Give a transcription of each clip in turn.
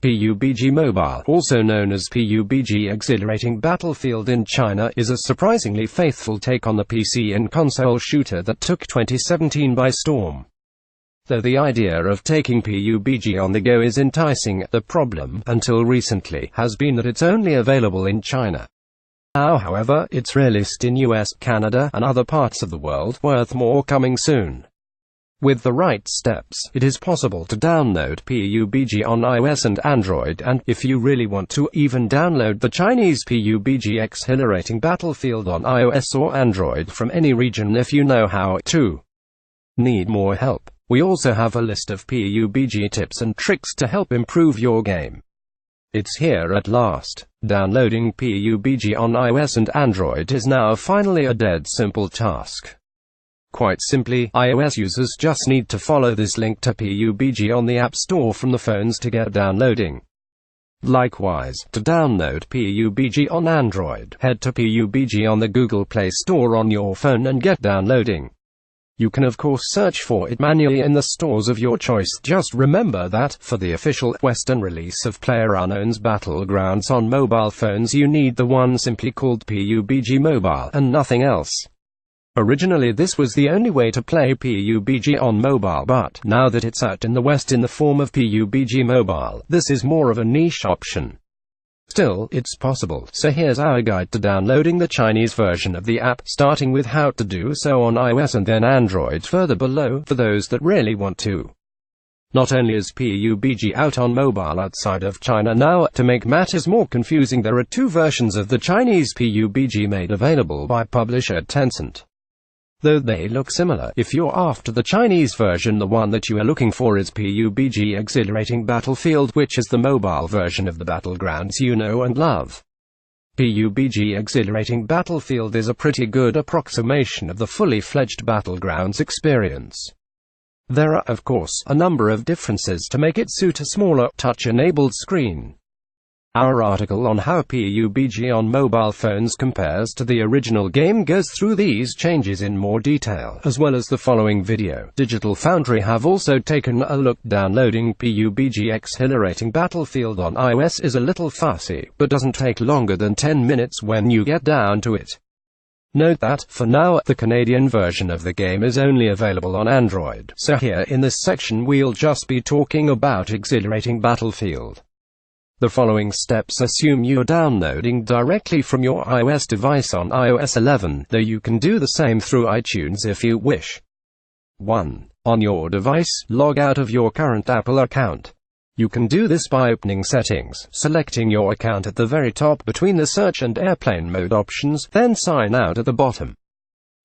PUBG Mobile, also known as PUBG Exhilarating Battlefield in China, is a surprisingly faithful take on the PC and console shooter that took 2017 by storm. Though the idea of taking PUBG on the go is enticing, the problem, until recently, has been that it's only available in China. Now, however, it's released in US, Canada, and other parts of the world, with more coming soon. With the right steps, it is possible to download PUBG on iOS and Android, and, if you really want to, even download the Chinese PUBG Exhilarating Battlefield on iOS or Android from any region if you know how to. Need more help? We also have a list of PUBG tips and tricks to help improve your game. It's here at last. Downloading PUBG on iOS and Android is now finally a dead simple task. Quite simply, iOS users just need to follow this link to PUBG on the App Store from the phones to get downloading. Likewise, to download PUBG on Android, head to PUBG on the Google Play Store on your phone and get downloading. You can of course search for it manually in the stores of your choice. Just remember that, for the official Western release of PlayerUnknown's Battlegrounds on mobile phones, you need the one simply called PUBG Mobile, and nothing else. Originally this was the only way to play PUBG on mobile, but now that it's out in the West in the form of PUBG Mobile, this is more of a niche option. Still, it's possible, so here's our guide to downloading the Chinese version of the app, starting with how to do so on iOS and then Android further below, for those that really want to. Not only is PUBG out on mobile outside of China now, to make matters more confusing, there are two versions of the Chinese PUBG made available by publisher Tencent. Though they look similar, if you're after the Chinese version, the one that you are looking for is PUBG Exhilarating Battlefield, which is the mobile version of the Battlegrounds you know and love. PUBG Exhilarating Battlefield is a pretty good approximation of the fully fledged Battlegrounds experience. There are, of course, a number of differences to make it suit a smaller, touch-enabled screen. Our article on how PUBG on mobile phones compares to the original game goes through these changes in more detail, as well as the following video. Digital Foundry have also taken a look. Downloading PUBG Exhilarating Battlefield on iOS is a little fussy, but doesn't take longer than 10 minutes when you get down to it. Note that, for now, the Canadian version of the game is only available on Android, so here in this section we'll just be talking about Exhilarating Battlefield. The following steps assume you're downloading directly from your iOS device on iOS 11, though you can do the same through iTunes if you wish. 1. On your device, log out of your current Apple account. You can do this by opening Settings, selecting your account at the very top between the Search and Airplane Mode options, then Sign Out at the bottom.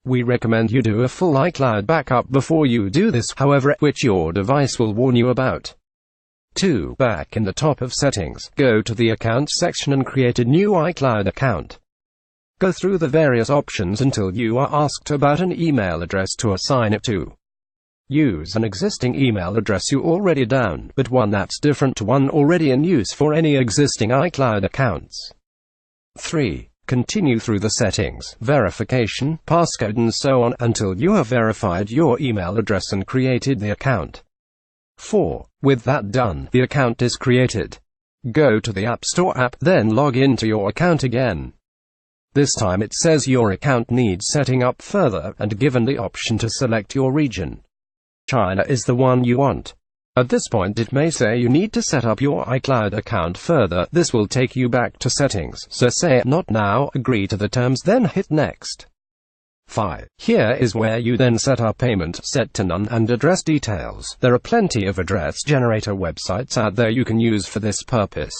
We recommend you do a full iCloud backup before you do this, however, which your device will warn you about. 2. Back in the top of Settings, go to the Accounts section and create a new iCloud account. Go through the various options until you are asked about an email address to assign it to. Use an existing email address you already down, but one that's different to one already in use for any existing iCloud accounts. 3. Continue through the settings, verification, passcode and so on, until you have verified your email address and created the account. 4. With that done, the account is created. Go to the App Store app, then log into your account again. This time it says your account needs setting up further, and given the option to select your region. China is the one you want. At this point it may say you need to set up your iCloud account further. This will take you back to settings, so say not now, agree to the terms, then hit next. 5. Here is where you then set up payment, set to none, and address details. There are plenty of address generator websites out there you can use for this purpose.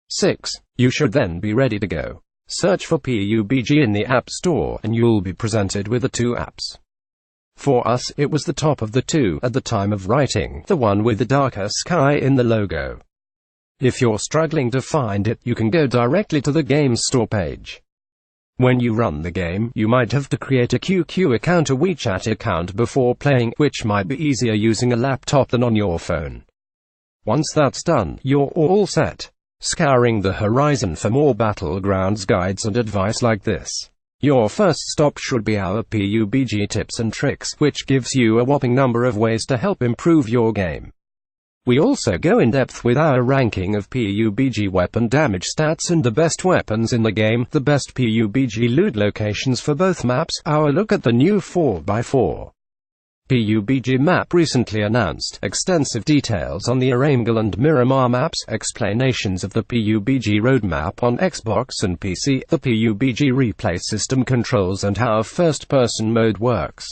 6. You should then be ready to go. Search for PUBG in the App Store, and you'll be presented with the two apps. For us, it was the top of the two at the time of writing, the one with the darker sky in the logo. If you're struggling to find it, you can go directly to the game's store page. When you run the game, you might have to create a QQ account or WeChat account before playing, which might be easier using a laptop than on your phone. Once that's done, you're all set. Scouring the horizon for more Battlegrounds guides and advice like this. Your first stop should be our PUBG tips and tricks, which gives you a whopping number of ways to help improve your game. We also go in depth with our ranking of PUBG weapon damage stats and the best weapons in the game, the best PUBG loot locations for both maps, our look at the new 4x4 PUBG map recently announced, extensive details on the Erangel and Miramar maps, explanations of the PUBG roadmap on Xbox and PC, the PUBG replay system controls and how first-person mode works.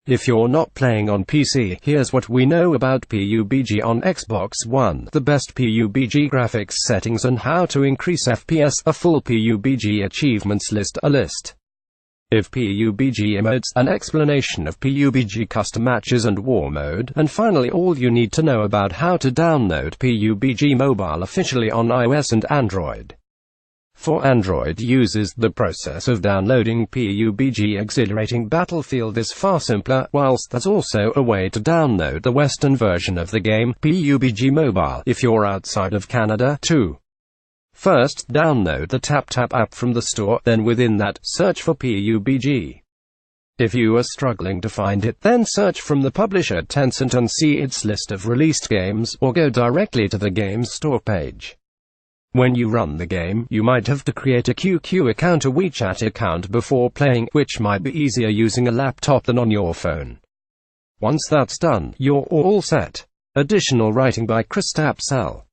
If you're not playing on PC, here's what we know about PUBG on Xbox One, the best PUBG graphics settings and how to increase FPS, a full PUBG achievements list, a list of PUBG emotes, an explanation of PUBG custom matches and war mode, and finally all you need to know about how to download PUBG Mobile officially on iOS and Android. For Android users, the process of downloading PUBG Exhilarating Battlefield is far simpler, whilst there's also a way to download the Western version of the game, PUBG Mobile, if you're outside of Canada, too. First, download the TapTap app from the store, then within that, search for PUBG. If you are struggling to find it, then search from the publisher Tencent and see its list of released games, or go directly to the game's store page. When you run the game, you might have to create a QQ account or WeChat account before playing, which might be easier using a laptop than on your phone. Once that's done, you're all set. Additional writing by Chris Tapsell.